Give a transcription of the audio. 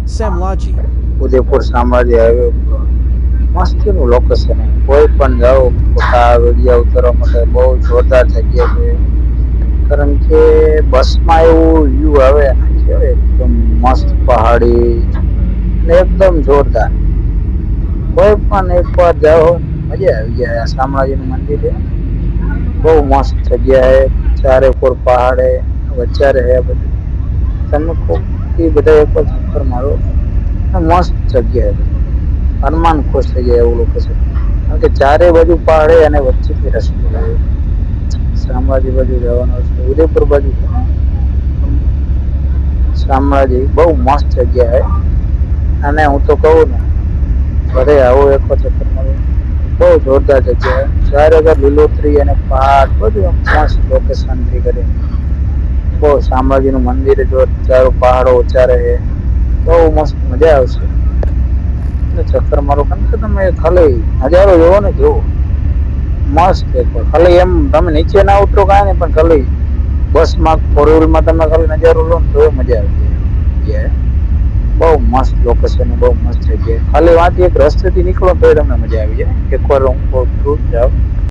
Samlaji. Udaipur Shamlaji highway ઉપર મસ્તીનું location. કોઈ પણ જાઓ ફોટા વિડીયો ઉતારવા માટે બહુ જોરદાર જગ્યા છે. કારણ કે બસમાં એવું વ્યૂ આવે ને કે એકદમ મસ્ત પહાડી ને એકદમ જોરદાર. કોઈ પણ એકવાર જાઓ મજા આવી જાય. શામળાજીનું મંદિર છે બહુ મસ્ત જગ્યા છે. ચારે કોર પહાડ હે, વચ્ચે હે બધું. તમે એ બધા એકવાર ચક્કર મારો, મસ્ત જગ્યા છે. હનુમાન ખુશ થઈ જાય એવું લોકેશન. કારણ કે ચારે બાજુ પહાડ હે અને વચ્ચેથી રસ્તો જાય. શામળાજી બાજુ જવાનું છે, ઉદયપુર બાજુ શામળાજી બહુ મસ્ત જગ્યા છે. અને હું તો કહું ને બધે આવો એકવાર ચક્કર મારો. બહુ જોરદાર જગ્યા છે. ચારે બાજુ લીલોતરી અને પહાડ બધું મસ્ત લોકેશનથી કરી. બહુ શામળાજીનું મંદિર જો ચારો પહાડો ચારે છે. બહુ મસ્ત મજા આવશે. ચક્કર મારો કારણ કે તમે ખાલી નજારો જોવો ને જોવો મસ્ત. ખાલી એમ તમે નીચે ના ઉતરો કાંઈ નહીં, પણ ખાલી બસમાં ફોર વ્હીલમાં તમે ખાલી નજારો લો ને તો મજા આવી જાય. બહુ મસ્ત લોકેશન, બહુ મસ્ત જગ્યા. ખાલી વાંથી એક રસ્તેથી નીકળો તો તમને મજા આવી જાય. એકવાર હું જાઉં